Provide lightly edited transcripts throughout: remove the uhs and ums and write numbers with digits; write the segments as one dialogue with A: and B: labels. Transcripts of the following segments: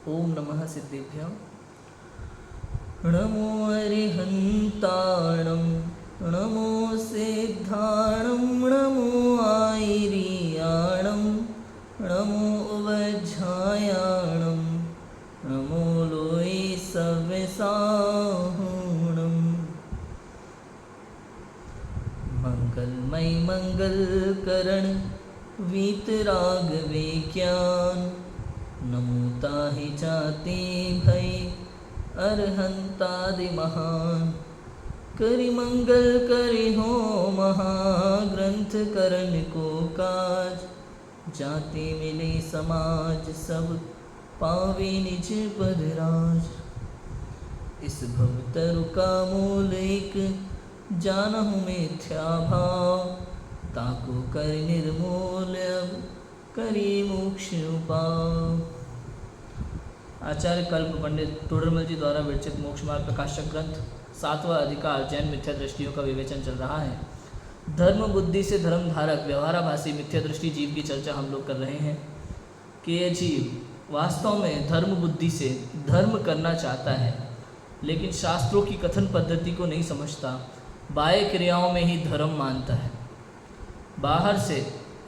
A: ओम नमः सिद्धेभ्यः। नमो अरिहन्ताणं नमो सिद्धाणं नमो आयिरियाणं नमो उवज्झायाणं नमो लोये सव्यसाहुणं। मंगलमय मंगलकरण वीतराग विज्ञान नमो ताहि जाते भय अरहंतादि महान। करि मंगल करि हो महाग्रंथ करण को काज जाते मिले समाज सब पावे निज पद राज। इस भवतरु का मूल एक जानहु मिथ्या भाव ताको कर निर्मूल अब करी मोक्ष उपाव। आचार्य कल्प पंडित टोडरमल जी द्वारा विरचित मोक्ष मार्ग प्रकाशक ग्रंथ 7वां अधिकार जैन मिथ्या दृष्टियों का विवेचन चल रहा है। धर्म बुद्धि से धर्म धारक व्यवहाराभासी मिथ्या दृष्टि जीव की चर्चा हम लोग कर रहे हैं कि ये जीव वास्तव में धर्म बुद्धि से धर्म करना चाहता है, लेकिन शास्त्रों की कथन पद्धति को नहीं समझता। बाह्य क्रियाओं में ही धर्म मानता है, बाहर से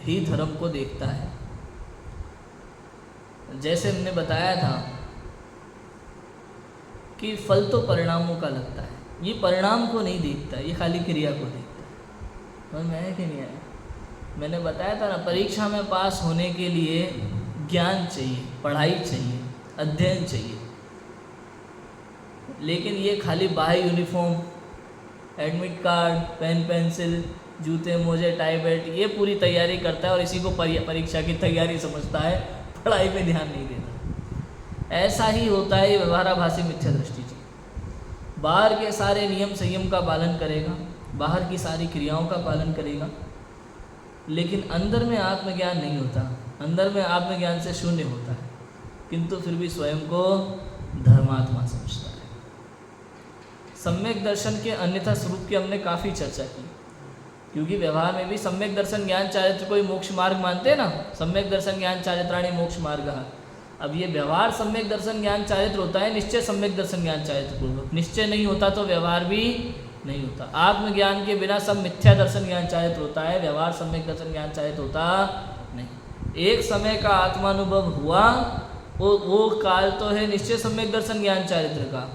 A: ही धर्म को देखता है। जैसे हमने बताया था कि फल तो परिणामों का लगता है, ये परिणाम को नहीं देखता, ये खाली क्रिया को देखता है। समझ में आया कि नहीं आया? मैंने बताया था ना, परीक्षा में पास होने के लिए ज्ञान चाहिए, पढ़ाई चाहिए, अध्ययन चाहिए, लेकिन ये खाली बाह्य uniform, admit card, pen pencil, जूते मोजे टाई बेल्ट, ये पूरी तैयारी करता है और इसी को परीक्षा की तैयारी समझता है, पढ़ाई पे ध्यान नहीं देता। ऐसा ही होता है ये व्यवहाराभासी मिथ्या दृष्टि जी। बाहर के सारे नियम संयम का पालन करेगा, बाहर की सारी क्रियाओं का पालन करेगा, लेकिन अंदर में आत्मज्ञान नहीं होता, अंदर में आत्मज्ञान से शून्य होता है, किंतु फिर भी स्वयं को धर्मात्मा समझता है। सम्यक दर्शन के अन्यथा स्वरूप की हमने काफ़ी चर्चा की, क्योंकि व्यवहार में भी सम्यक दर्शन ज्ञान चारित्र को ही मोक्ष मार्ग मानते हैं ना। सम्यक दर्शन ज्ञान चारित्राणि मोक्ष मार्ग। अब ये व्यवहार सम्यक दर्शन ज्ञान चारित्र होता है, निश्चय सम्यक दर्शन ज्ञान चारित्र पूर्वक। निश्चय नहीं होता तो व्यवहार भी नहीं होता। आत्मज्ञान के बिना सब मिथ्या दर्शन ज्ञान चारित्र होता है, व्यवहार सम्यक दर्शन ज्ञान चारित्र होता नहीं। एक समय का आत्मानुभव हुआ, वो काल तो है निश्चय सम्यक दर्शन ज्ञान चारित्र का,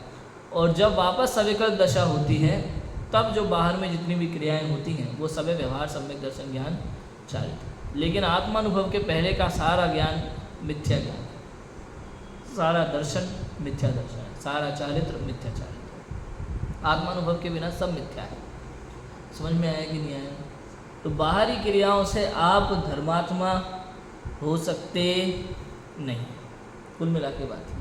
A: और जब वापस सविकल्प दशा होती है तब जो बाहर में जितनी भी क्रियाएं होती हैं वो सब व्यवहार सम्यक दर्शन ज्ञान चारित्र। लेकिन आत्मानुभव के पहले का सारा ज्ञान मिथ्या ज्ञान है, सारा दर्शन मिथ्या दर्शन है, सारा चारित्र मिथ्या चारित्र। आत्मानुभव के बिना सब मिथ्या है। समझ में आया कि नहीं आया? तो बाहरी क्रियाओं से आप धर्मात्मा हो सकते नहीं। कुल मिला के बात ये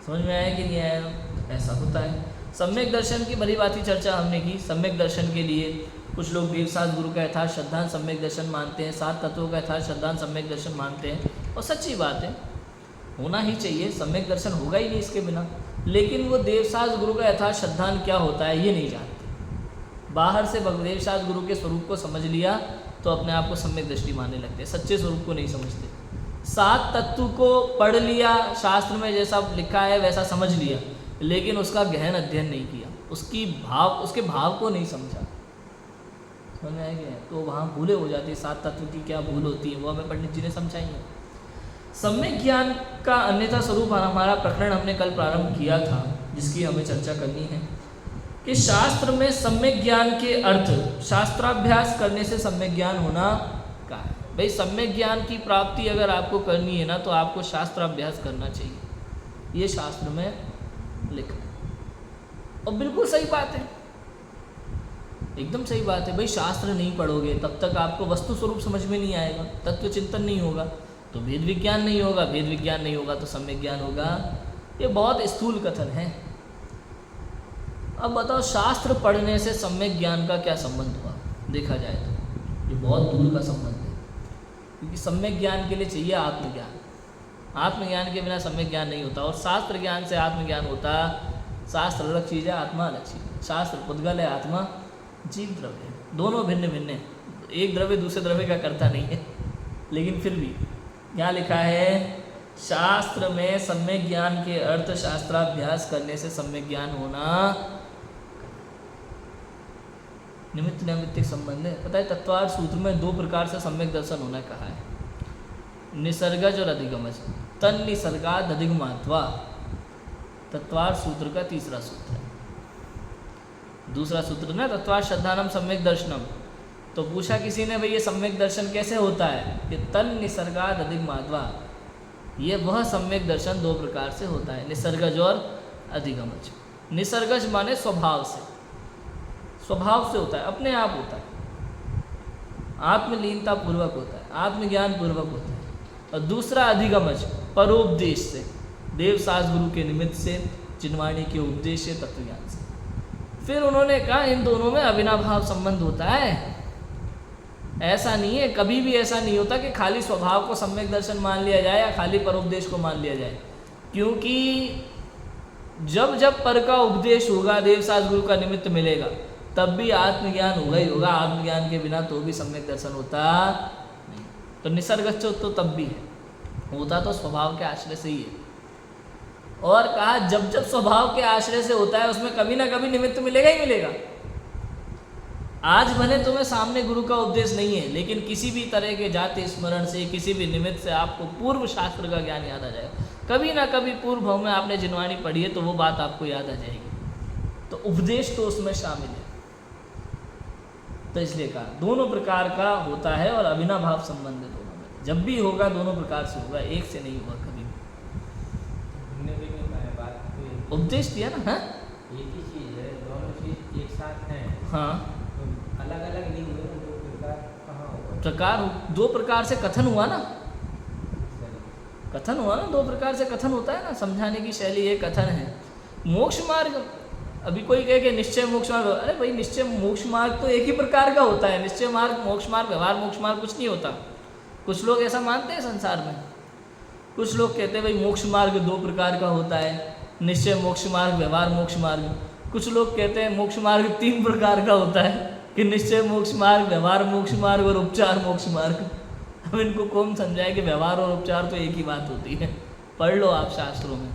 A: समझ में आया कि नहीं आया? ऐसा होता है। सम्यक दर्शन की भली बात ही चर्चा हमने की। सम्यक दर्शन के लिए कुछ लोग देवसास गुरु का यथार्थ श्रद्धांत सम्यक दर्शन मानते हैं, 7 तत्वों का यथार्थ श्रद्धांत सम्यक दर्शन मानते हैं, और सच्ची बात है, होना ही चाहिए। सम्यक दर्शन होगा ही नहीं इसके बिना। लेकिन वो देवसास गुरु का यथार्थ श्रद्धांत क्या होता है ये नहीं जानते। बाहर से देवसास गुरु के स्वरूप को समझ लिया तो अपने आप को सम्यक दृष्टि मानने लगते हैं, सच्चे स्वरूप को नहीं समझते। 7 तत्व को पढ़ लिया, शास्त्र में जैसा लिखा है वैसा समझ लिया, लेकिन उसका गहन अध्ययन नहीं किया, उसके भाव को नहीं समझा। समझ में आएगा? तो वहाँ भूलें हो जाती है। 7 तत्व की क्या भूल होती है वो हमें पंडित जी ने समझाई है। सम्यक ज्ञान का अन्यथा स्वरूप हमारा प्रकरण हमने कल प्रारंभ किया था, जिसकी हमें चर्चा करनी है कि शास्त्र में सम्यक ज्ञान के अर्थ, शास्त्राभ्यास करने से सम्यक ज्ञान होना का है। भाई सम्यक ज्ञान की प्राप्ति अगर आपको करनी है ना, तो आपको शास्त्राभ्यास करना चाहिए, ये शास्त्र में लिखा है। और बिल्कुल सही बात है, एकदम सही बात है। भाई शास्त्र नहीं पढ़ोगे तब तक आपको वस्तु स्वरूप समझ में नहीं आएगा, तत्व चिंतन नहीं होगा तो भेद विज्ञान नहीं होगा, भेद विज्ञान नहीं होगा तो सम्यक ज्ञान होगा। ये बहुत स्थूल कथन है। अब बताओ, शास्त्र पढ़ने से सम्यक ज्ञान का क्या संबंध हुआ? देखा जाए तो ये बहुत दूर का संबंध है, क्योंकि सम्यक ज्ञान के लिए चाहिए आत्मज्ञान। आत्मज्ञान के बिना सम्यक ज्ञान नहीं होता, और शास्त्र ज्ञान से आत्मज्ञान होता। शास्त्र अलग चीज़ है, आत्मा अलग चीज़ है। शास्त्र पुद्गल है, आत्मा जीव द्रव्य है, दोनों भिन्न भिन्न है। एक द्रव्य दूसरे द्रव्य का करता नहीं है, लेकिन फिर भी यहाँ लिखा है शास्त्र में सम्यक ज्ञान के अर्थ शास्त्राभ्यास करने से सम्यक ज्ञान होना निमित्त नैमित्तिक संबंध है। पता है तत्वार्थ सूत्र में 2 प्रकार से सम्यक दर्शन होना कहा है, निसर्गज और अधिगमज। तन निसर्गाद अधिगमात्वा तत्वार्थ सूत्र का तीसरा सूत्र है। दूसरा सूत्र ना तत्वार्थ श्रद्धानम सम्यक दर्शनम। तो पूछा किसी ने भाई ये सम्यक दर्शन कैसे होता है, कि तन निसर्गाद अधिगमात्वा, ये वह सम्यक दर्शन 2 प्रकार से होता है, निसर्गज और अधिगमज। निसर्गज माने स्वभाव से, स्वभाव से होता है, अपने आप होता है, आत्मलीनता पूर्वक होता है, आत्मज्ञान पूर्वक होता है। और दूसरा अधिगमज, परोपदेश से, देव सास गुरु के निमित्त से, जिनवाणी के उपदेश से, तत्वज्ञान से। फिर उन्होंने कहा इन दोनों में अविनाभाव संबंध होता है। ऐसा नहीं है, कभी भी ऐसा नहीं होता कि खाली स्वभाव को सम्यक दर्शन मान लिया जाए या खाली परोपदेश को मान लिया जाए, क्योंकि जब जब पर का उपदेश होगा, देव सास गुरु का निमित्त मिलेगा, तब भी आत्मज्ञान होगा ही होगा। आत्मज्ञान के बिना तो भी सम्यक दर्शन होता नहीं। तो निसर्गच्छ तो तब भी है, होता तो स्वभाव के आश्रय से ही है। और कहा जब जब स्वभाव के आश्रय से होता है उसमें कभी ना कभी निमित्त मिलेगा ही मिलेगा। आज भले तुम्हें सामने गुरु का उपदेश नहीं है, लेकिन किसी भी तरह के जाति स्मरण से, किसी भी निमित्त से आपको पूर्व शास्त्र का ज्ञान याद आ जाएगा। कभी ना कभी पूर्व भाव में आपने जिनवाणी पढ़ी है तो वो बात आपको याद आ जाएगी। तो उपदेश तो उसमें शामिल है। तो इसलिए कहा दोनों प्रकार का होता है और अविनाभाव संबंध है दोनों में। जब भी होगा दोनों प्रकार से होगा, एक से नहीं होगा कभी भी। उपदेश दिया ना, हाँ
B: एक ही चीज है, दोनों चीज एक साथ हैं।
A: हाँ,
B: तो अलग अलग नहीं हुए ना, 2 प्रकार कहाँ होगा?
A: प्रकार 2 प्रकार से कथन हुआ ना, कथन हुआ ना, 2 प्रकार से कथन होता है ना, समझाने की शैली एक कथन है। मोक्ष मार्ग, अभी कोई कहे कि निश्चय मोक्ष मार्ग, अरे भाई निश्चय मोक्ष मार्ग तो एक ही प्रकार का होता है। निश्चय मार्ग, मोक्ष मार्ग, व्यवहार मोक्ष मार्ग कुछ नहीं होता। कुछ लोग ऐसा मानते हैं संसार में। कुछ लोग कहते हैं भाई मोक्ष मार्ग 2 प्रकार का होता है, निश्चय मोक्ष मार्ग, व्यवहार मोक्ष मार्ग। कुछ लोग कहते हैं मोक्ष मार्ग 3 प्रकार का होता है, कि निश्चय मोक्ष मार्ग, व्यवहार मोक्ष मार्ग और उपचार मोक्ष मार्ग। अब इनको कौन समझाए कि व्यवहार और उपचार तो एक ही बात होती है। पढ़ लो आप शास्त्रों में,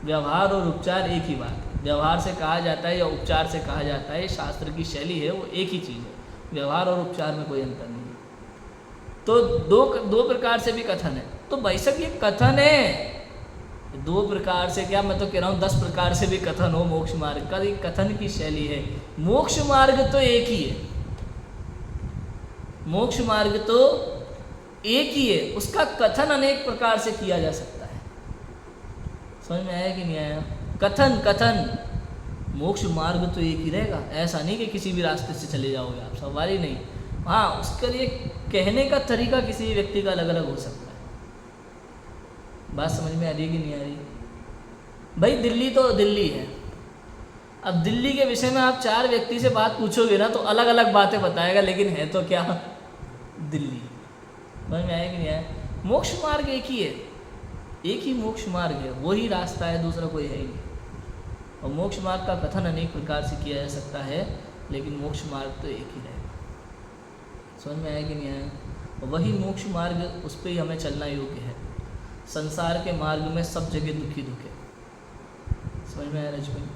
A: व्यवहार और उपचार एक ही बात है। व्यवहार से कहा जाता है या उपचार से कहा जाता है, शास्त्र की शैली है, वो एक ही चीज़ है। व्यवहार और उपचार में कोई अंतर नहीं है। तो दो प्रकार से भी कथन है। तो भाई साहब ये कथन है, 2 प्रकार से क्या, मैं तो कह रहा हूँ 10 प्रकार से भी कथन हो मोक्ष मार्ग का, ये कथन की शैली है। मोक्ष मार्ग तो एक ही है, मोक्ष मार्ग तो एक ही है, उसका कथन अनेक प्रकार से किया जा सकता है। समझ में आया कि नहीं आया? कथन मोक्ष मार्ग तो एक ही रहेगा। ऐसा नहीं कि किसी भी रास्ते से चले जाओगे आप, सवाल ही नहीं। हाँ, उसके लिए कहने का तरीका किसी व्यक्ति का अलग अलग हो सकता है। बात समझ में आ रही है कि नहीं आ रही? भाई दिल्ली तो दिल्ली है। अब दिल्ली के विषय में आप 4 व्यक्ति से बात पूछोगे ना तो अलग अलग बातें बताएगा, लेकिन है तो क्या दिल्ली। समझ में आया कि नहीं आया? मोक्ष मार्ग एक ही है, एक ही मोक्ष मार्ग है, वही रास्ता है, दूसरा कोई है ही नहीं। और मोक्ष मार्ग का कथन अनेक प्रकार से किया जा सकता है, लेकिन मोक्ष मार्ग तो एक ही रहेगा। समझ में आया कि नहीं आया? और वही मोक्ष मार्ग, उस पर ही हमें चलना योग्य है। संसार के मार्ग में सब जगह दुखी दुख है। समझ में आया रजभाई?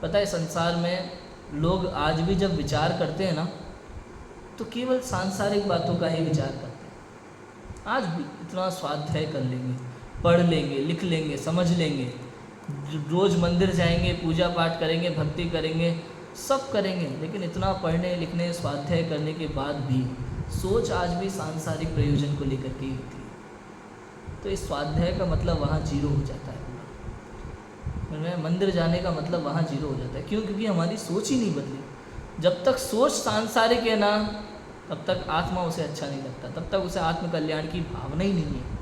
A: पता है संसार में लोग आज भी जब विचार करते हैं ना, तो केवल सांसारिक बातों का ही विचार करते हैं। आज भी इतना स्वाध्याय कर लेंगे, पढ़ लेंगे, लिख लेंगे, समझ लेंगे, रोज़ मंदिर जाएंगे, पूजा पाठ करेंगे, भक्ति करेंगे, सब करेंगे, लेकिन इतना पढ़ने लिखने स्वाध्याय करने के बाद भी सोच आज भी सांसारिक प्रयोजन को लेकर के ही होती है। तो इस स्वाध्याय का मतलब वहाँ जीरो हो जाता है। मंदिर जाने का मतलब वहाँ जीरो हो जाता है। क्यों? क्योंकि हमारी सोच ही नहीं बदली। जब तक सोच सांसारिक है ना, तब तक आत्मा उसे अच्छा नहीं लगता, तब तक उसे आत्म कल्याण की भावना ही नहीं है,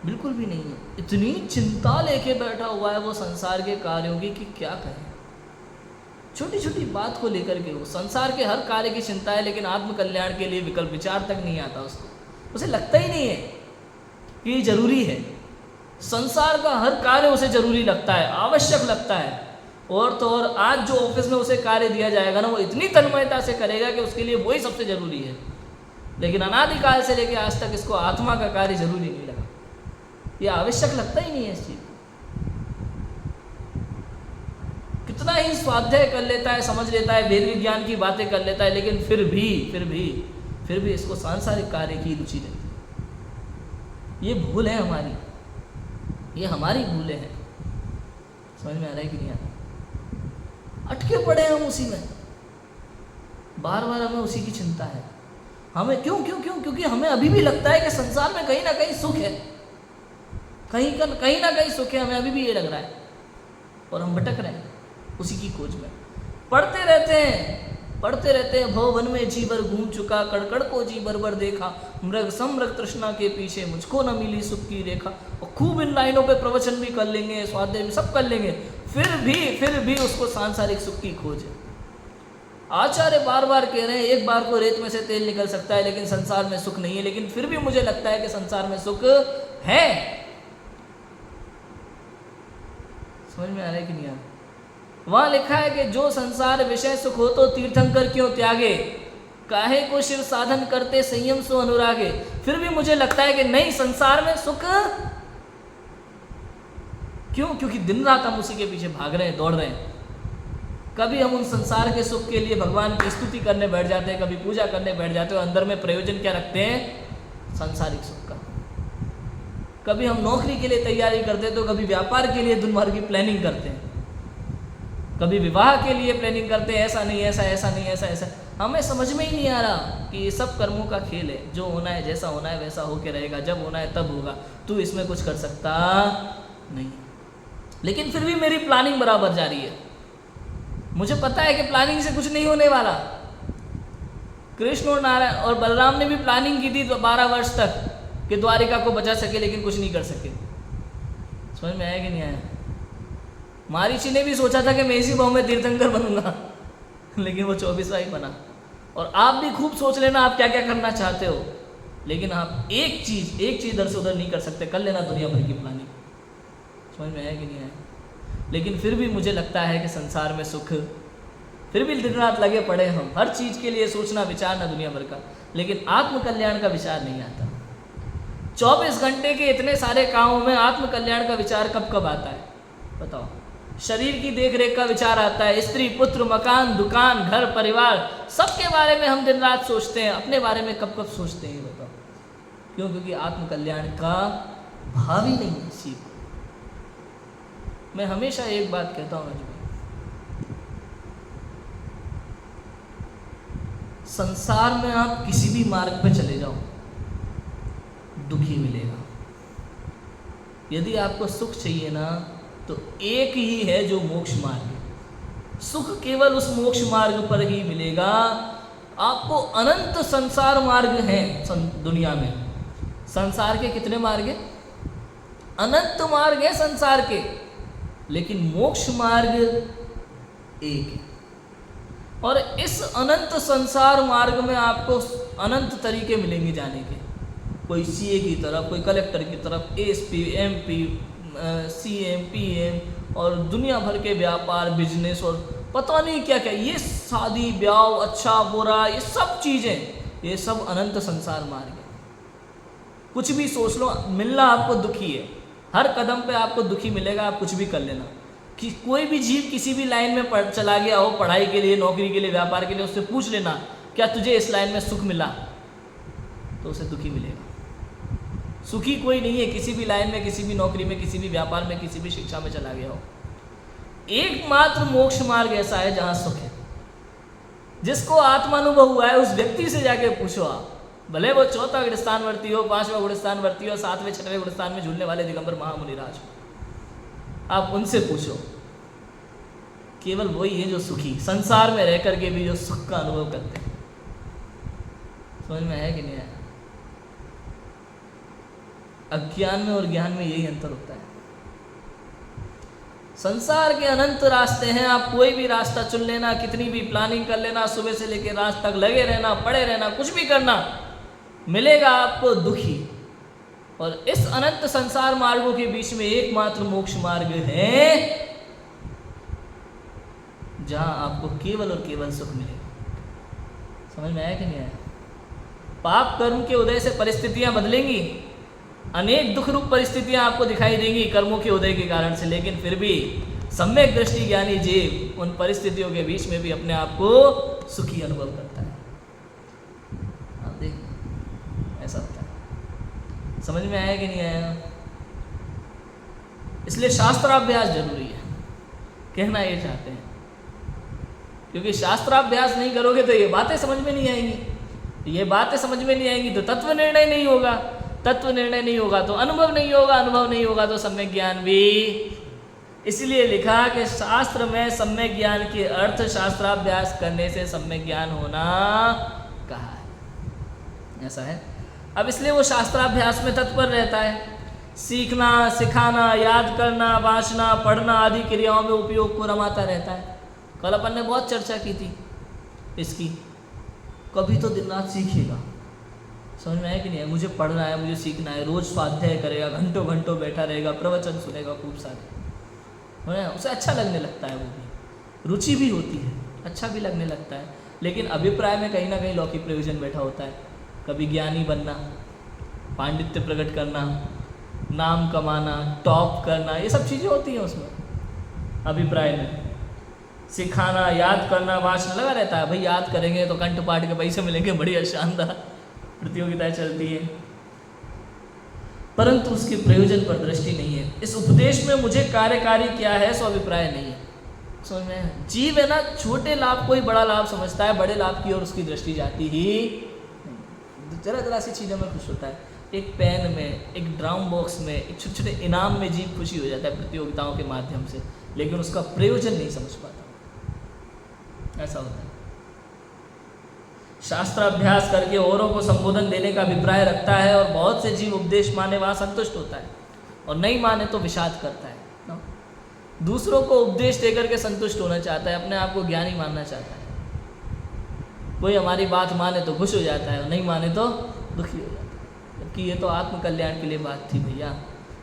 A: बिल्कुल भी नहीं है। इतनी चिंता लेके बैठा हुआ है वो संसार के कार्यों की कि क्या कहें। छोटी छोटी बात को लेकर के वो संसार के हर कार्य की चिंता है, लेकिन आत्म कल्याण के लिए विकल्प विचार तक नहीं आता उसको। उसे लगता ही नहीं है कि ये जरूरी है। संसार का हर कार्य उसे जरूरी लगता है, आवश्यक लगता है। और तो और आज जो ऑफिस में उसे कार्य दिया जाएगा ना, वो इतनी तन्मयता से करेगा कि उसके लिए वही सबसे जरूरी है। लेकिन अनादिकाल से लेकर आज तक इसको आत्मा का कार्य जरूरी नहीं लगा, ये आवश्यक लगता ही नहीं है इस चीज। कितना ही स्वाध्याय कर लेता है, समझ लेता है, वेद विज्ञान की बातें कर लेता है, लेकिन फिर भी इसको सांसारिक कार्य की रुचि रहती है। ये भूल है हमारी, ये हमारी भूलें हैं। समझ में आ रहा है कि नहीं आ रहा? अटके पड़े हैं हम उसी में, बार बार हमें उसी की चिंता है। हमें क्योंकि हमें अभी भी लगता है कि संसार में कहीं ना कहीं सुख है, कहीं ना कहीं सुख है, हमें अभी भी ये लग रहा है, और हम भटक रहे हैं उसी की खोज में। पढ़ते रहते हैं भव वन में जी भर घूम चुका, कड़कड़ को जी भर भर देखा, मृग समृग तृष्णा के पीछे मुझको न मिली सुख की रेखा। और खूब इन लाइनों पे प्रवचन भी कर लेंगे, स्वाध्याय भी सब कर लेंगे, फिर भी उसको सांसारिक सुख की खोज है। आचार्य बार बार कह रहे हैं एक बार को रेत में से तेल निकल सकता है, लेकिन संसार में सुख नहीं है, लेकिन फिर भी मुझे लगता है कि संसार में सुख है। समझ में आ रहा है कि नहीं आ रहा? वहां लिखा है कि जो संसार विषय सुख हो तो तीर्थंकर क्यों त्यागे, काहे को शिव साधन करते संयम सो अनुरागे। फिर भी मुझे लगता है कि नहीं, संसार में सुख क्यों? क्योंकि दिन रात हम उसी के पीछे भाग रहे हैं, दौड़ रहे हैं। कभी हम उन संसार के सुख के लिए भगवान की स्तुति करने बैठ जाते हैं, कभी पूजा करने बैठ जाते हैं, अंदर में प्रयोजन क्या रखते हैं? सांसारिक सुख का। कभी हम नौकरी के लिए तैयारी करते हैं, तो कभी व्यापार के लिए दिन भर की प्लानिंग करते हैं, कभी विवाह के लिए प्लानिंग करते हैं, ऐसा नहीं ऐसा। हमें समझ में ही नहीं आ रहा कि ये सब कर्मों का खेल है, जो होना है जैसा होना है वैसा होके रहेगा, जब होना है तब होगा, तू इसमें कुछ कर सकता नहीं। लेकिन फिर भी मेरी प्लानिंग बराबर जारी है। मुझे पता है कि प्लानिंग से कुछ नहीं होने वाला। कृष्ण और नारायण और बलराम ने भी प्लानिंग की थी 12 वर्ष तक कि द्वारिका को बचा सके, लेकिन कुछ नहीं कर सके। समझ में आया कि नहीं आया? महर्षि ने भी सोचा था कि मैं इसी भाव में तीर्थंकर बनूंगा, लेकिन वो 24वां ही बना। और आप भी खूब सोच लेना आप क्या क्या करना चाहते हो, लेकिन आप एक चीज इधर से उधर नहीं कर सकते। कर लेना दुनिया भर की प्लानिंग। समझ में आया कि नहीं आया? लेकिन फिर भी मुझे लगता है कि संसार में सुख, फिर भी दिन रात लगे पड़े हम हर चीज के लिए सोचना विचारना दुनिया भर का, लेकिन आत्म कल्याण का विचार नहीं आता। 24 घंटे के इतने सारे कामों में आत्म कल्याण का विचार कब कब आता है बताओ? शरीर की देख रेख का विचार आता है, स्त्री पुत्र मकान दुकान घर परिवार सबके बारे में हम दिन रात सोचते हैं, अपने बारे में कब कब सोचते हैं बताओ? क्यों? क्योंकि आत्म कल्याण का भाव ही नहीं है सीख। मैं हमेशा एक बात कहता हूँ अजमेर, संसार में आप किसी भी मार्ग पे चले जाओ दुखी मिलेगा। यदि आपको सुख चाहिए ना, तो एक ही है जो मोक्ष मार्ग है। सुख केवल उस मोक्ष मार्ग पर ही मिलेगा। आपको अनंत संसार मार्ग हैं दुनिया में। संसार के कितने मार्ग हैं? अनंत मार्ग है संसार के, लेकिन मोक्ष मार्ग एक है। और इस अनंत संसार मार्ग में आपको अनंत तरीके मिलेंगे जाने के। कोई सीए की तरफ, कोई कलेक्टर की तरफ, एसपी एमपी सीएम पीएम और दुनिया भर के व्यापार बिजनेस और पता नहीं क्या क्या, ये शादी ब्याह अच्छा बुरा ये सब चीज़ें, ये सब अनंत संसार मार्ग है। कुछ भी सोच लो, मिलना आपको दुखी है, हर कदम पे आपको दुखी मिलेगा। आप कुछ भी कर लेना कि कोई भी जीव किसी भी लाइन में चला गया हो, पढ़ाई के लिए नौकरी के लिए व्यापार के लिए, उससे पूछ लेना क्या तुझे इस लाइन में सुख मिला, तो उसे दुखी मिलेगा। सुखी कोई नहीं है किसी भी लाइन में, किसी भी नौकरी में, किसी भी व्यापार में, किसी भी शिक्षा में चला गया हो। एकमात्र मोक्ष मार्ग ऐसा है जहां सुख है। जिसको आत्मानुभव हुआ है उस व्यक्ति से जाके पूछो आप, भले वो 4वां गुणस्थानवर्ती हो, 5वां गुणस्थानवर्ती हो, 7वें 6वें गुणस्थान में झूलने वाले दिगंबर महामुनिराज हो, आप उनसे पूछो। केवल वही है जो सुखी, संसार में रह करके भी जो सुख का अनुभव करते हैं। समझ में आया कि नहीं आया? अज्ञान में और ज्ञान में यही अंतर होता है। संसार के अनंत रास्ते हैं, आप कोई भी रास्ता चुन लेना, कितनी भी प्लानिंग कर लेना, सुबह से लेकर रात तक लगे रहना, पड़े रहना, कुछ भी करना, मिलेगा आपको दुखी। और इस अनंत संसार मार्गों के बीच में एकमात्र मोक्ष मार्ग है जहां आपको केवल और केवल सुख मिलेगा। समझ में आया कि नहीं आया? पाप कर्म के उदय से परिस्थितियां बदलेंगी, अनेक दुख रूप परिस्थितियां आपको दिखाई देंगी कर्मों के उदय के कारण से, लेकिन फिर भी सम्यक दृष्टि ज्ञानी जीव उन परिस्थितियों के बीच में भी अपने आप को सुखी अनुभव करता है। आप देख ऐसा होता है। समझ में आया कि नहीं आया? इसलिए शास्त्राभ्यास जरूरी है, कहना ये चाहते हैं, क्योंकि शास्त्राभ्यास नहीं करोगे तो ये बातें समझ में नहीं आएंगी, ये बातें समझ में नहीं आएंगी तो तत्व निर्णय नहीं होगा, तत्व निर्णय नहीं होगा तो अनुभव नहीं होगा, अनुभव नहीं होगा तो सम्यक ज्ञान भी। इसलिए लिखा कि शास्त्र में सम्यक ज्ञान के अर्थ शास्त्राभ्यास करने से सम्यक ज्ञान होना कहा है। ऐसा है। अब इसलिए वो शास्त्राभ्यास में तत्पर रहता है, सीखना, सिखाना, याद करना, वाचना, पढ़ना आदि क्रियाओं में उपयोग को रमाता रहता है। कल अपन ने बहुत चर्चा की थी इसकी, कभी तो दिन रात सीखेगा, समझ में आया कि नहीं है? मुझे पढ़ना है, मुझे सीखना है, रोज स्वाध्याय करेगा, घंटों घंटों बैठा रहेगा, प्रवचन सुनेगा खूब सारे, उसे अच्छा लगने लगता है, वो भी रुचि भी होती है, अच्छा भी लगने लगता है, लेकिन अभिप्राय में कहीं ना कहीं लौकिक प्रयोजन बैठा होता है। कभी ज्ञानी बनना, पांडित्य प्रकट करना, नाम कमाना, टॉप करना, ये सब चीज़ें होती हैं उसमें अभिप्राय में। सिखाना, याद करना, वाचना लगा रहता है, भाई याद करेंगे तो कंठ पाठ के पैसे मिलेंगे, बढ़िया शानदार प्रतियोगिताएं चलती है, परंतु उसके प्रयोजन पर दृष्टि नहीं है। इस उपदेश में मुझे कार्यकारी क्या है सो अभिप्राय नहीं है। समझ में? जीव है ना, छोटे लाभ को ही बड़ा लाभ समझता है, बड़े लाभ की ओर उसकी दृष्टि जाती ही नहीं। जरा जरा सी चीज़ों में खुश होता है, एक पेन में, एक ड्राम बॉक्स में, एक छोटे छोटे इनाम में जीव खुशी हो जाता है प्रतियोगिताओं के माध्यम से, लेकिन उसका प्रयोजन नहीं समझ पाता। ऐसा होता है। शास्त्राभ्यास करके औरों को संबोधन देने का अभिप्राय रखता है, और बहुत से जीव उपदेश माने वहाँ संतुष्ट होता है, और नहीं माने तो विषाद करता है ना? दूसरों को उपदेश देकर के संतुष्ट होना चाहता है, अपने आप को ज्ञानी मानना चाहता है। कोई हमारी बात माने तो खुश हो जाता है, और नहीं माने तो दुखी हो जाता है। जबकि ये तो आत्मकल्याण के लिए बात थी भैया,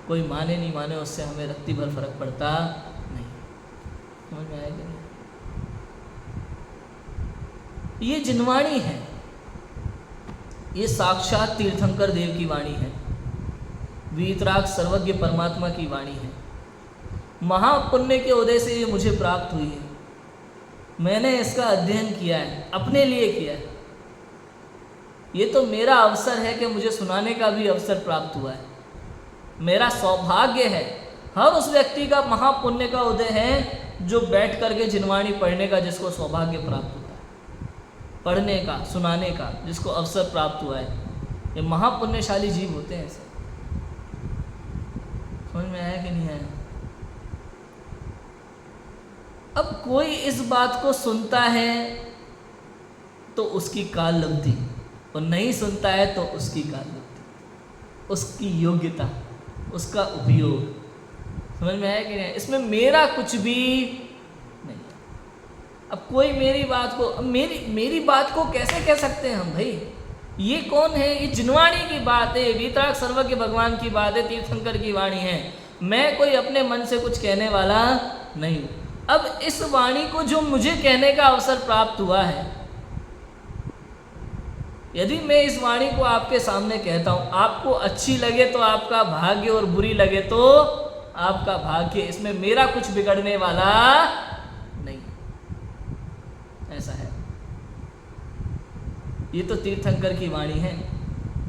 A: कोई माने नहीं माने उससे हमें रत्ती भर फर्क पड़ता नहीं। समझ में आएगा? ये जिनवाणी है, ये साक्षात तीर्थंकर देव की वाणी है, वीतराग सर्वज्ञ परमात्मा की वाणी है। महापुण्य के उदय से ये मुझे प्राप्त हुई है, मैंने इसका अध्ययन किया है, अपने लिए किया है। ये तो मेरा अवसर है कि मुझे सुनाने का भी अवसर प्राप्त हुआ है, मेरा सौभाग्य है। हर उस व्यक्ति का महापुण्य का उदय है जो बैठ करके जिनवाणी पढ़ने का जिसको सौभाग्य प्राप्त होता है, पढ़ने का, सुनाने का जिसको अवसर प्राप्त हुआ है। ये महापुण्यशाली जीव होते हैं ऐसे। समझ में आया कि नहीं आया? अब कोई इस बात को सुनता है तो उसकी काल लब्धि, और नहीं सुनता है तो उसकी काल लब्धि, उसकी योग्यता, उसका उपयोग। समझ में आया कि नहीं? इसमें मेरा कुछ भी नहीं। अब कोई मेरी बात को, मेरी बात को कैसे कह सकते हैं हम भाई? ये कौन है? ये जिनवाणी की बात है, वीतराग सर्वज्ञ भगवान की बात है, तीर्थंकर की वाणी है। मैं कोई अपने मन से कुछ कहने वाला नहीं हूँ। अब इस वाणी को जो मुझे कहने का अवसर प्राप्त हुआ है, यदि मैं इस वाणी को आपके सामने कहता हूँ, आपको अच्छी लगे तो आपका भाग्य, और बुरी लगे तो आपका भाग्य, इसमें मेरा कुछ बिगड़ने वाला नहीं। ऐसा है। ये तो तीर्थंकर की वाणी है।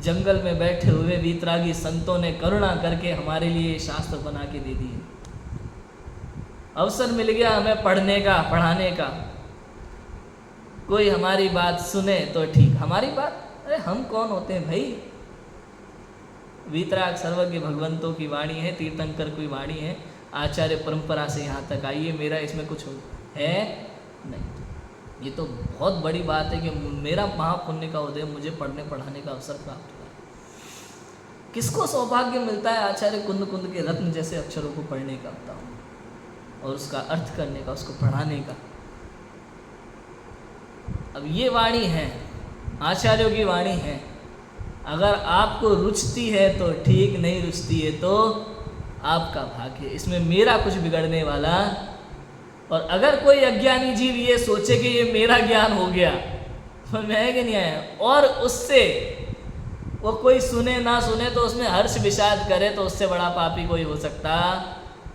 A: जंगल में बैठे हुए वीतरागी संतों ने करुणा करके हमारे लिए शास्त्र बना के दे दिए। अवसर मिल गया हमें पढ़ने का, पढ़ाने का। कोई हमारी बात सुने तो ठीक, हमारी बात, अरे हम कौन होते हैं भाई? वीतराग सर्वज्ञ भगवंतों की वाणी है, तीर्थंकर की वाणी है, आचार्य परंपरा से यहाँ तक आई है। मेरा इसमें कुछ है नहीं। ये तो बहुत बड़ी बात है कि मेरा महापुण्य का उदय, मुझे पढ़ने पढ़ाने का अवसर प्राप्त हुआ। किसको सौभाग्य मिलता है आचार्य कुंद कुंद के रत्न जैसे अक्षरों को पढ़ने का, बताओ, और उसका अर्थ करने का, उसको पढ़ाने का। अब ये वाणी है, आचार्यों की वाणी है। अगर आपको रुचती है तो ठीक, नहीं रुचती है तो आपका भाग्य, इसमें मेरा कुछ बिगड़ने वाला। और अगर कोई अज्ञानी जीव ये सोचे कि ये मेरा ज्ञान हो गया, समझ में आया कि नहीं आया, और उससे वो कोई सुने ना सुने तो उसमें हर्ष विषाद करे तो उससे बड़ा पापी कोई हो सकता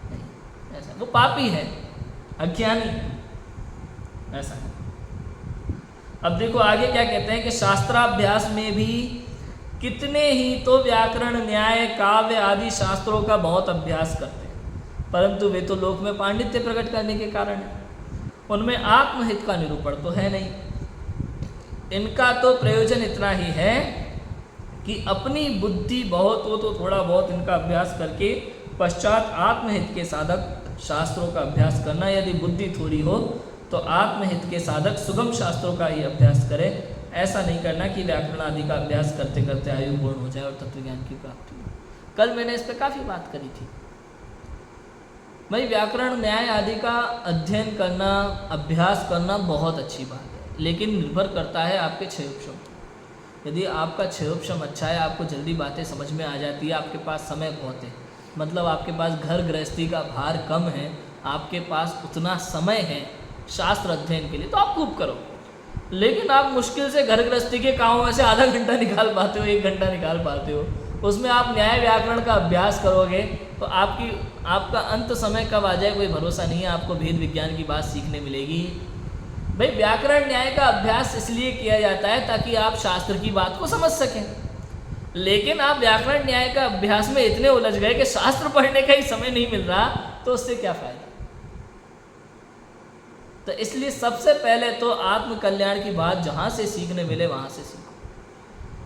A: नहीं। ऐसा वो पापी है, अज्ञानी, ऐसा है। अब देखो आगे क्या कहते हैं कि शास्त्राभ्यास में भी कितने ही तो व्याकरण, न्याय, काव्य आदि शास्त्रों का बहुत अभ्यास करते हैं, परंतु वे तो लोक में पांडित्य प्रकट करने के कारण है, उनमें आत्महित का निरूपण तो है नहीं। इनका तो प्रयोजन इतना ही है कि अपनी बुद्धि बहुत हो तो थोड़ा बहुत इनका अभ्यास करके पश्चात आत्महित के साधक शास्त्रों का अभ्यास करना। यदि बुद्धि थोड़ी हो तो आत्महित के साधक सुगम शास्त्रों का ही अभ्यास करें। ऐसा नहीं करना कि व्याकरण आदि का अभ्यास करते करते आयु पूर्ण हो जाए और तत्वज्ञान की प्राप्ति हो। कल मैंने इस पर काफ़ी बात करी थी। भाई व्याकरण, न्याय आदि का अध्ययन करना, अभ्यास करना बहुत अच्छी बात है, लेकिन निर्भर करता है आपके क्षयोपशम। यदि आपका क्षयोपशम अच्छा है, आपको जल्दी बातें समझ में आ जाती है, आपके पास समय बहुत है, मतलब आपके पास घर गृहस्थी का भार कम है, आपके पास उतना समय है शास्त्र अध्ययन के लिए, तो आप खूब करो। लेकिन आप मुश्किल से घर गृहस्थी के कामों में से आधा घंटा निकाल पाते हो, 1 घंटा निकाल पाते हो, उसमें आप न्याय व्याकरण का अभ्यास करोगे तो आपका अंत समय कब आ जाए कोई भरोसा नहीं है। आपको भेद विज्ञान की बात सीखने मिलेगी। भाई व्याकरण न्याय का अभ्यास इसलिए किया जाता है ताकि आप शास्त्र की बात को समझ सकें, लेकिन आप व्याकरण न्याय का अभ्यास में इतने उलझ गए कि शास्त्र पढ़ने का ही समय नहीं मिल रहा, तो उससे क्या फायदा। तो इसलिए सबसे पहले तो आत्म कल्याण की बात जहाँ से सीखने मिले वहाँ से सीखो।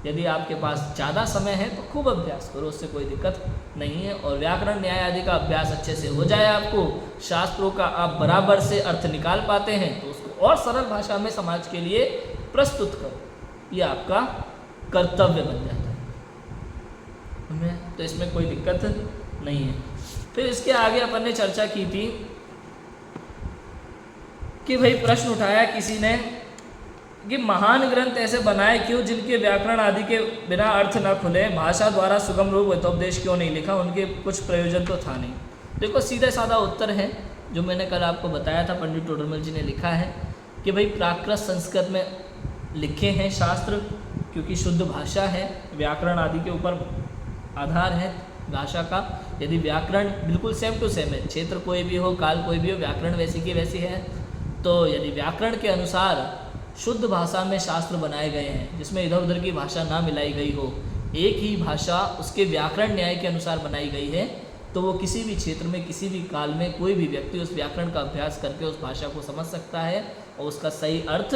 A: यदि आपके पास ज़्यादा समय है तो खूब अभ्यास करो, उससे कोई दिक्कत नहीं है। और व्याकरण न्याय आदि का अभ्यास अच्छे से हो जाए, आपको शास्त्रों का आप बराबर से अर्थ निकाल पाते हैं, तो उसको और सरल भाषा में समाज के लिए प्रस्तुत करो, ये आपका कर्तव्य बन जाता है। तो इसमें कोई दिक्कत नहीं है। फिर इसके आगे अपन ने चर्चा की थी कि भाई प्रश्न उठाया किसी ने कि महान ग्रंथ ऐसे बनाए क्यों जिनके व्याकरण आदि के बिना अर्थ न खुले, भाषा द्वारा सुगम रूप हितोपदेश क्यों नहीं लिखा, उनके कुछ प्रयोजन तो था नहीं। देखो सीधा साधा उत्तर है जो मैंने कल आपको बताया था, पंडित टोडरमल जी ने लिखा है कि भाई प्राकृत संस्कृत में लिखे हैं शास्त्र, क्योंकि शुद्ध भाषा है, व्याकरण आदि के ऊपर आधार है भाषा का। यदि व्याकरण बिल्कुल सेम टू सेम है, क्षेत्र कोई भी हो, काल कोई भी हो, व्याकरण वैसी की वैसी है, तो यदि व्याकरण के अनुसार शुद्ध भाषा में शास्त्र बनाए गए हैं जिसमें इधर उधर की भाषा ना मिलाई गई हो, एक ही भाषा उसके व्याकरण न्याय के अनुसार बनाई गई है, तो वो किसी भी क्षेत्र में किसी भी काल में कोई भी व्यक्ति उस व्याकरण का अभ्यास करके उस भाषा को समझ सकता है और उसका सही अर्थ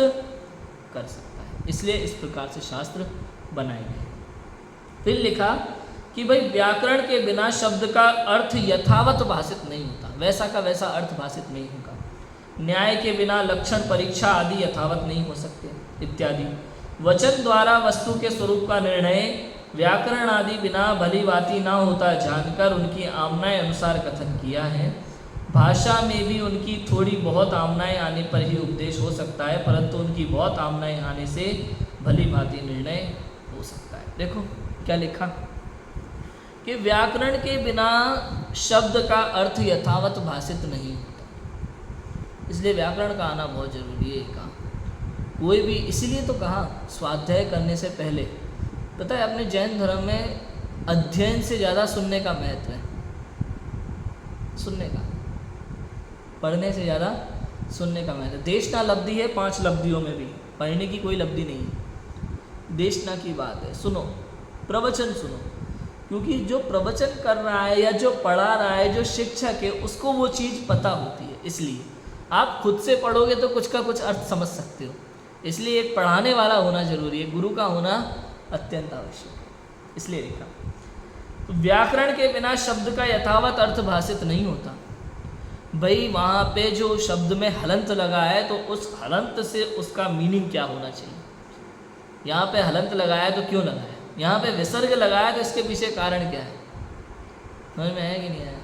A: कर सकता है। इसलिए इस प्रकार से शास्त्र बनाए गए। फिर लिखा कि भाई व्याकरण के बिना शब्द का अर्थ यथावत भाषित नहीं होता, वैसा का वैसा अर्थ भाषित नहीं होगा। न्याय के बिना लक्षण परीक्षा आदि यथावत नहीं हो सकते इत्यादि। वचन द्वारा वस्तु के स्वरूप का निर्णय व्याकरण आदि बिना भली भांति ना होता जानकर उनकी आमनाएं अनुसार कथन किया है। भाषा में भी उनकी थोड़ी बहुत आमनाएं आने पर ही उपदेश हो सकता है, परंतु उनकी बहुत आमनाएं आने से भली भांति निर्णय हो सकता है। देखो क्या लिखा कि व्याकरण के बिना शब्द का अर्थ यथावत भाषित नहीं होता, इसलिए व्याकरण का आना बहुत जरूरी है। कहा कोई भी, इसीलिए तो कहा स्वाध्याय करने से पहले, पता है अपने जैन धर्म में अध्ययन से ज़्यादा सुनने का महत्व है। सुनने का, पढ़ने से ज़्यादा सुनने का महत्व। देशना लब्धि है 5 लब्धियों में भी, पढ़ने की कोई लब्धि नहीं है, देशना की बात है। सुनो, प्रवचन सुनो, क्योंकि जो प्रवचन कर रहा है या जो पढ़ा रहा है, जो शिक्षक है, उसको वो चीज़ पता होती है। इसलिए आप खुद से पढ़ोगे तो कुछ का कुछ अर्थ समझ सकते हो, इसलिए एक पढ़ाने वाला होना जरूरी है, गुरु का होना अत्यंत आवश्यक है। इसलिए लिखा तो व्याकरण के बिना शब्द का यथावत अर्थ भाषित नहीं होता। भाई वहाँ पे जो शब्द में हलंत लगा है तो उस हलंत से उसका मीनिंग क्या होना चाहिए। यहाँ पे हलंत लगाया तो क्यों लगाया, यहाँ पे विसर्ग लगाया तो इसके पीछे कारण क्या है, समझ में है कि नहीं आया।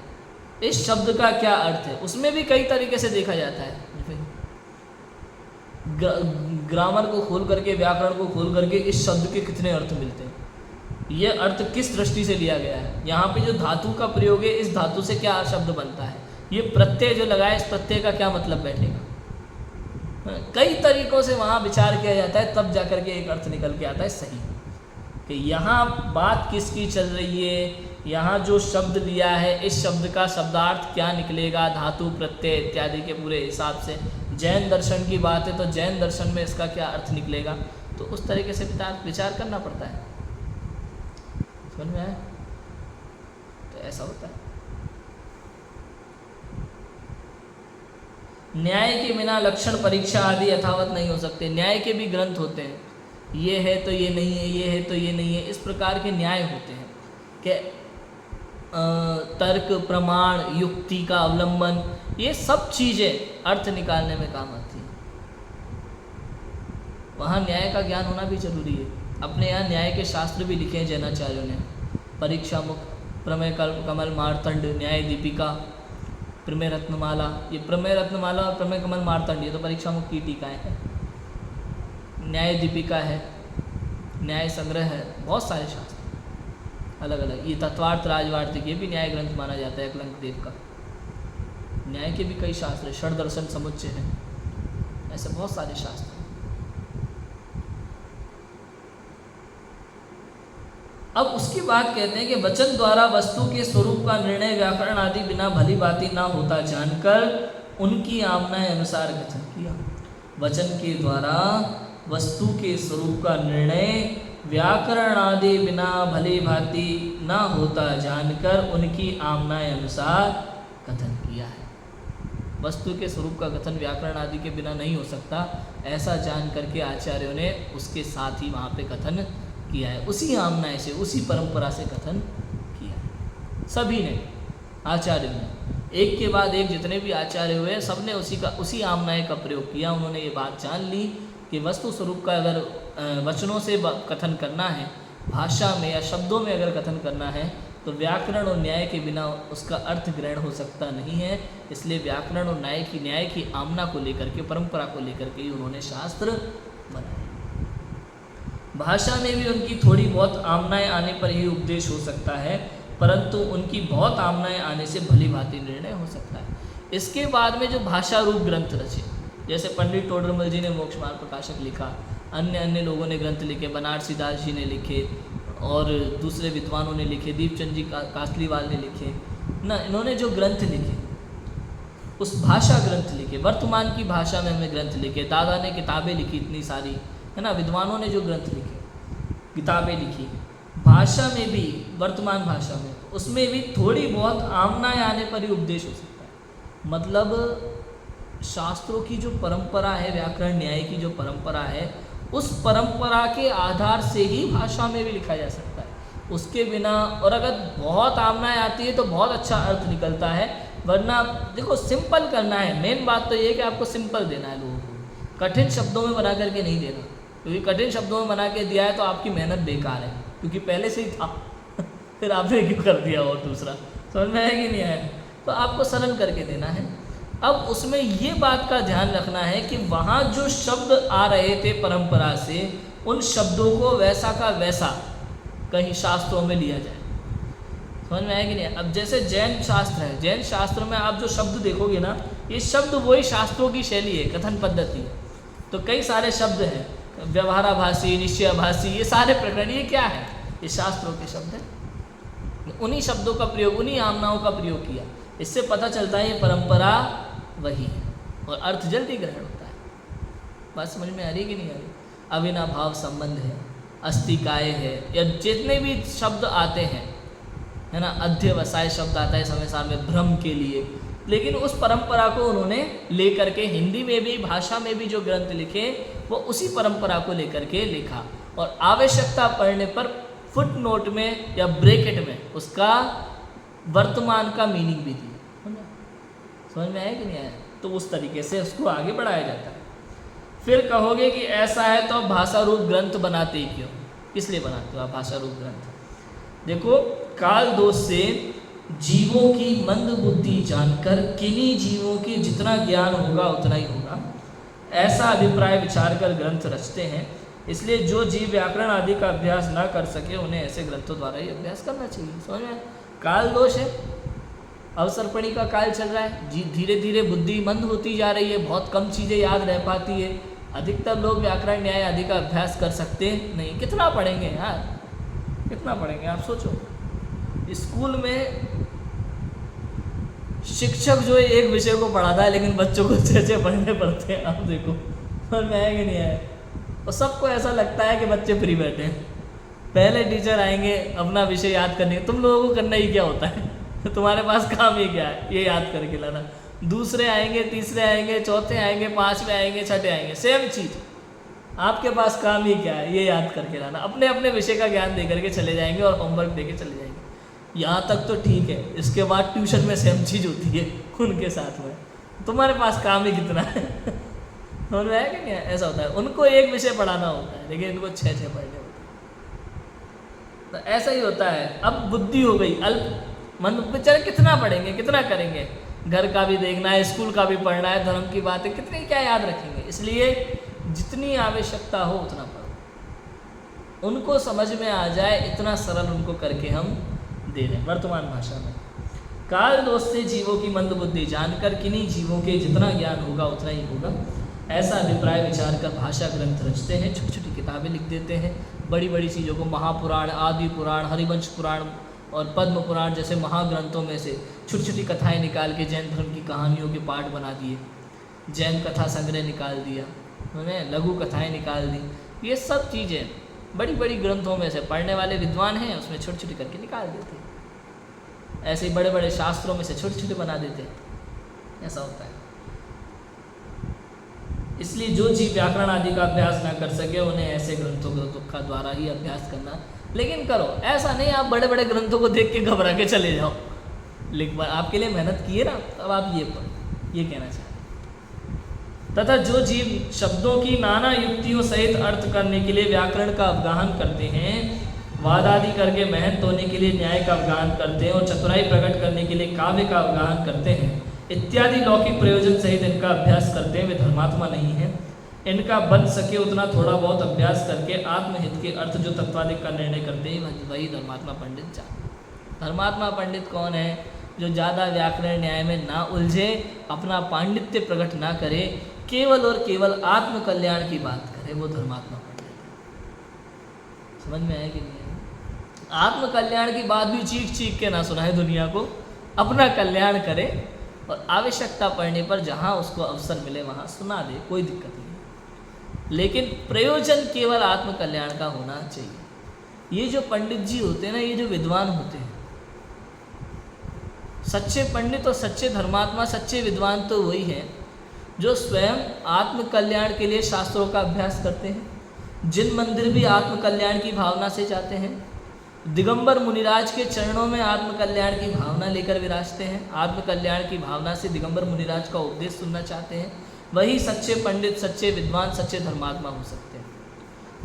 A: इस शब्द का क्या अर्थ है, उसमें भी कई तरीके से देखा जाता है। ग्रामर को खोल करके, व्याकरण को खोल करके इस शब्द के कितने अर्थ मिलते हैं, ये अर्थ किस दृष्टि से लिया गया है, यहाँ पे जो धातु का प्रयोग है इस धातु से क्या शब्द बनता है, ये प्रत्यय जो लगाया इस प्रत्यय का क्या मतलब बैठेगा। कई तरीकों से वहाँ विचार किया जाता है, तब जाकर के एक अर्थ निकल के आता है सही। कि यहाँ बात किसकी चल रही है, यहाँ जो शब्द लिया है इस शब्द का शब्दार्थ क्या निकलेगा, धातु प्रत्यय इत्यादि के पूरे हिसाब से। जैन दर्शन की बात है तो जैन दर्शन में इसका क्या अर्थ निकलेगा, तो उस तरीके से विचार करना पड़ता है। समझ में आया? तो ऐसा होता है। न्याय के बिना लक्षण परीक्षा आदि यथावत नहीं हो सकते। न्याय के भी ग्रंथ होते हैं, ये है तो ये नहीं है, ये है तो ये नहीं है, इस प्रकार के न्याय होते हैं कि तर्क, प्रमाण, युक्ति का अवलंबन, ये सब चीज़ें अर्थ निकालने में काम आती हैं। वहाँ न्याय का ज्ञान होना भी जरूरी है। अपने यहाँ न्याय के शास्त्र भी लिखे हैं जैनाचार्यों ने, परीक्षा मुख, प्रमेय कमल मार्तंड, न्याय दीपिका, प्रमेय रत्नमाला। ये प्रमेय रत्नमाला और प्रमेय कमल मार्तंड ये तो परीक्षा मुख की टीकाएँ हैं। न्याय दीपिका है, न्याय संग्रह है, बहुत सारे शास्त्र अलग अलग। ये तत्वार्थ राजवार्तिक ये भी न्याय ग्रंथ माना जाता है एकलंक देव का। न्याय के भी कई शास्त्र है, षड दर्शन समुच्चय है, ऐसे बहुत सारे शास्त्र हैं। अब उसकी बात कहते हैं कि वचन द्वारा वस्तु के स्वरूप का निर्णय व्याकरण आदि बिना भली बाती ना होता जानकर उनकी आमना अनुसार कथन किया। वचन के द्वारा वस्तु के स्वरूप का निर्णय व्याकरण आदि बिना भली भांति ना होता जानकर उनकी आमना अनुसार कथन किया है। वस्तु के स्वरूप का कथन व्याकरण आदि के बिना नहीं हो सकता, ऐसा जान करके आचार्यों ने उसके साथ ही वहाँ पे कथन किया है। उसी आमना से, उसी परंपरा से कथन किया है सभी ने, आचार्यों ने, एक के बाद एक जितने भी आचार्य हुए सब ने उसी आमनाय का प्रयोग किया। उन्होंने ये बात जान ली कि वस्तु स्वरूप का अगर वचनों से कथन करना है, भाषा में या शब्दों में अगर कथन करना है, तो व्याकरण और न्याय के बिना उसका अर्थ ग्रहण हो सकता नहीं है। इसलिए व्याकरण और न्याय की आमना को लेकर के, परंपरा को लेकर के ही उन्होंने शास्त्र बनाए। भाषा में भी उनकी थोड़ी बहुत आमनाएं आने पर ही उपदेश हो सकता है, परंतु उनकी बहुत आमनाएं आने से भली भांति निर्णय हो सकता है। इसके बाद में जो भाषा रूप ग्रंथ रचे, जैसे पंडित टोडरमल जी ने मोक्ष मार्ग प्रकाशक लिखा, अन्य लोगों ने ग्रंथ लिखे, बनारसी दास जी ने लिखे और दूसरे विद्वानों ने लिखे, दीपचंद जी कासलीवाल ने लिखे ना, इन्होंने जो ग्रंथ लिखे उस भाषा ग्रंथ लिखे, वर्तमान की भाषा में हमें ग्रंथ लिखे। दादा ने किताबें लिखी इतनी सारी, है ना, विद्वानों ने जो ग्रंथ लिखे, किताबें लिखी, भाषा में भी, वर्तमान भाषा में, उसमें भी थोड़ी बहुत आमनाएं आने पर ही उपदेश हो सकता है। मतलब शास्त्रों की जो परंपरा है, व्याकरण न्याय की जो परंपरा है, उस परंपरा के आधार से ही भाषा में भी लिखा जा सकता है। उसके बिना, और अगर बहुत आमनाएं आती है तो बहुत अच्छा अर्थ निकलता है, वरना देखो सिंपल करना है। मेन बात तो ये है कि आपको सिंपल देना है लोगों को, कठिन शब्दों में बना करके नहीं देना, क्योंकि कठिन शब्दों में बना के दिया है तो आपकी मेहनत बेकार है, क्योंकि पहले से ही था फिर आपने क्यों कर दिया और दूसरा, समझ में आया कि नहीं आया? तो आपको सरल करके देना है। अब उसमें ये बात का ध्यान रखना है कि वहाँ जो शब्द आ रहे थे परंपरा से, उन शब्दों को वैसा का वैसा कहीं शास्त्रों में लिया जाए। समझ में आया कि नहीं? अब जैसे जैन शास्त्र है, जैन शास्त्र में आप जो शब्द देखोगे ना, ये शब्द वही शास्त्रों की शैली है, कथन पद्धति है। तो कई सारे शब्द हैं, व्यवहाराभासी, निश्चयाभासी, ये सारे प्रकरण, ये क्या है? ये शास्त्रों के शब्द हैं। उन्हीं शब्दों का प्रयोग, उन्हीं आमनाओं का प्रयोग किया। इससे पता चलता है ये परंपरा वही है और अर्थ जल्दी ग्रहण होता है। बात समझ में आ रही कि नहीं आ रही? अविनाभाव संबंध है, अस्तिकाय है, या जितने भी शब्द आते हैं, है ना, अध्यवसाय शब्द आता है समय साल में भ्रम के लिए, लेकिन उस परंपरा को उन्होंने लेकर के हिंदी में भी, भाषा में भी जो ग्रंथ लिखे वो उसी परंपरा को लेकर के लिखा, और आवश्यकता पड़ने पर फुट नोट में या ब्रैकेट में उसका वर्तमान का मीनिंग भी दिया। समझ में आया कि नहीं आया? तो उस तरीके से उसको आगे बढ़ाया जाता है। फिर कहोगे कि ऐसा है तो भाषा रूप ग्रंथ बनाते ही क्यों? किस लिए बनाते हो आप भाषा रूप ग्रंथ? देखो, काल दोष से जीवों की मंद बुद्धि जानकर किन्हीं जीवों की जितना ज्ञान होगा उतना ही होगा, ऐसा अभिप्राय विचार कर ग्रंथ रचते हैं। इसलिए जो जीव व्याकरण आदि का अभ्यास ना कर सके, उन्हें ऐसे ग्रंथों द्वारा ही अभ्यास करना चाहिए। समझ में? काल दोष है, अवसर्पणी का काल चल रहा है, धीरे धीरे बुद्धि मंद होती जा रही है, बहुत कम चीज़ें याद रह पाती है। अधिकतर लोग व्याकरण न्याय आदि का अभ्यास कर सकते नहीं, कितना पढ़ेंगे यार, कितना पढ़ेंगे आप सोचो। स्कूल में शिक्षक जो है एक विषय को पढ़ाता है, लेकिन बच्चों को 6 पढ़ने पड़ते हैं। आप देखो समझ में आया कि नहीं आया। और सबको ऐसा लगता है कि बच्चे फ्री बैठे हैं, पहले टीचर आएंगे अपना विषय याद करने। तुम लोगों को करना ही क्या होता है तुम्हारे पास काम ही क्या है, ये याद करके लाना। दूसरे आएंगे, तीसरे आएंगे, चौथे आएंगे, 5वें आएंगे, 6ठे आएंगे, सेम चीज़। आपके पास काम ही क्या है, ये याद करके लाना। अपने अपने विषय का ज्ञान दे करके चले जाएंगे और होमवर्क दे के चले जाएंगे। यहाँ तक तो ठीक है, इसके बाद ट्यूशन में सेम चीज़ होती है उनके साथ में। तुम्हारे पास काम ही कितना है समझ में आया कि नहीं? ऐसा होता है, उनको एक विषय पढ़ाना होता है, लेकिन इनको 6 पढ़ने होते हैं। तो ऐसा ही होता है। अब बुद्धि हो गई अल्प, मन बेचारे कितना पढ़ेंगे, कितना करेंगे, घर का भी देखना है, स्कूल का भी पढ़ना है, धर्म की बातें कितनी क्या याद रखेंगे। इसलिए जितनी आवश्यकता हो उतना पढ़ो, उनको समझ में आ जाए इतना सरल उनको करके हम दे दें। वर्तमान भाषा में काल दोष से जीवों की मंद बुद्धि जानकर किन्हीं जीवों के जितना ज्ञान होगा उतना ही होगा, ऐसा अभिप्राय विचार कर भाषा ग्रंथ रचते हैं, छोटी छोटी किताबें लिख देते हैं। बड़ी बड़ी चीज़ों को महापुराण, आदि पुराण, हरिवंश पुराण और पद्म पुराण जैसे महाग्रंथों में से छोटी छोटी कथाएं निकाल के जैन धर्म की कहानियों के पाठ बना दिए, जैन कथा संग्रह निकाल दिया उन्होंने, लघु कथाएं निकाल दी। ये सब चीज़ें बड़ी बड़ी ग्रंथों में से पढ़ने वाले विद्वान हैं उसमें छोटी छोटी करके निकाल देते हैं। ऐसे ही बड़े बड़े शास्त्रों में से छोटे छोटे बना देते हैं। ऐसा होता है। इसलिए जो जीव व्याकरण आदि का अभ्यास ना कर सके उन्हें ऐसे ग्रंथों का द्वारा ही अभ्यास करना, लेकिन करो। ऐसा नहीं आप बड़े बड़े ग्रंथों को देख के घबरा के चले जाओ। लेकिन आपके लिए मेहनत किए ना, तब आप ये पढ़ो, ये कहना चाहते। तथा जो जीव शब्दों की नाना युक्तियों सहित अर्थ करने के लिए व्याकरण का अवगाहन करते हैं, वाद आदि करके महंत होने के लिए न्याय का अवगाहन करते हैं और चतुराई प्रकट करने के लिए काव्य का अवगाहन करते हैं इत्यादि लौकिक प्रयोजन सहित इनका अभ्यास करते हैं, वे धर्मात्मा नहीं हैं। इनका बन सके उतना थोड़ा बहुत अभ्यास करके आत्महित के अर्थ जो तत्वाधिक का निर्णय करते हैं वही धर्मात्मा पंडित चाहते। धर्मात्मा पंडित कौन है? जो ज़्यादा व्याकरण न्याय में ना उलझे, अपना पांडित्य प्रकट ना करे, केवल और केवल आत्म कल्याण की बात करे, वो धर्मात्मा पंडित है। समझ में आया कि नहीं? आत्म कल्याण की बात भी चीख चीख के ना सुनाए दुनिया को, अपना कल्याण करे और आवश्यकता पड़ने पर जहाँ उसको अवसर मिले वहाँ सुना दे, कोई दिक्कत नहीं। लेकिन प्रयोजन केवल आत्म कल्याण का होना चाहिए। ये जो पंडित जी होते हैं ना, ये जो विद्वान होते हैं, सच्चे पंडित और सच्चे धर्मात्मा, सच्चे विद्वान तो वही हैं जो स्वयं आत्म कल्याण के लिए शास्त्रों का अभ्यास करते हैं। जिन मंदिर भी आत्म कल्याण की भावना से जाते हैं, दिगंबर मुनिराज के चरणों में आत्म कल्याण की भावना लेकर विराजते हैं, आत्म कल्याण की भावना से दिगंबर मुनिराज का उपदेश सुनना चाहते हैं, वही सच्चे पंडित, सच्चे विद्वान, सच्चे धर्मात्मा हो सकते हैं।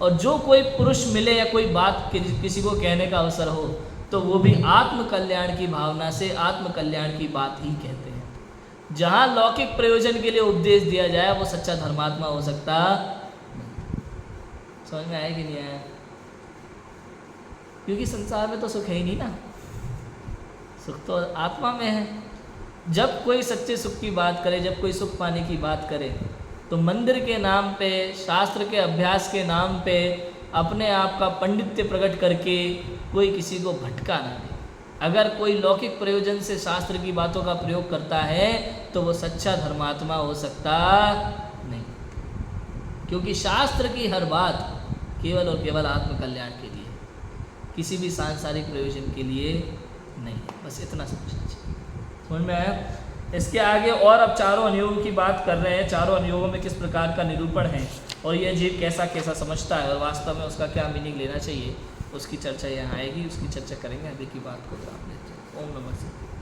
A: और जो कोई पुरुष मिले या कोई बात किसी को कहने का अवसर हो, तो वो भी आत्म कल्याण की भावना से आत्म कल्याण की बात ही कहते हैं। जहाँ लौकिक प्रयोजन के लिए उपदेश दिया जाए वो सच्चा धर्मात्मा हो सकता नहीं। समझ में आया कि नहीं आया? क्योंकि संसार में तो सुख है ही नहीं ना, सुख तो आत्मा में है। जब कोई सच्चे सुख की बात करे, जब कोई सुख पाने की बात करे, तो मंदिर के नाम पे, शास्त्र के अभ्यास के नाम पे अपने आप का पंडित्य प्रकट करके कोई किसी को भटका ना दे। अगर कोई लौकिक प्रयोजन से शास्त्र की बातों का प्रयोग करता है तो वो सच्चा धर्मात्मा हो सकता नहीं, क्योंकि शास्त्र की हर बात केवल और केवल आत्म कल्याण के लिए, किसी भी सांसारिक प्रयोजन के लिए नहीं। बस इतना समझना चाहिए। समझ में आया? इसके आगे और अब चारों अनुयोगों की बात कर रहे हैं। चारों अनुयोगों में किस प्रकार का निरूपण है और यह जीव कैसा कैसा समझता है और वास्तव में उसका क्या मीनिंग लेना चाहिए, उसकी चर्चा यहाँ आएगी। उसकी चर्चा करेंगे। अभी की बात को विराम देते हैं। ओम नमः शिवाय।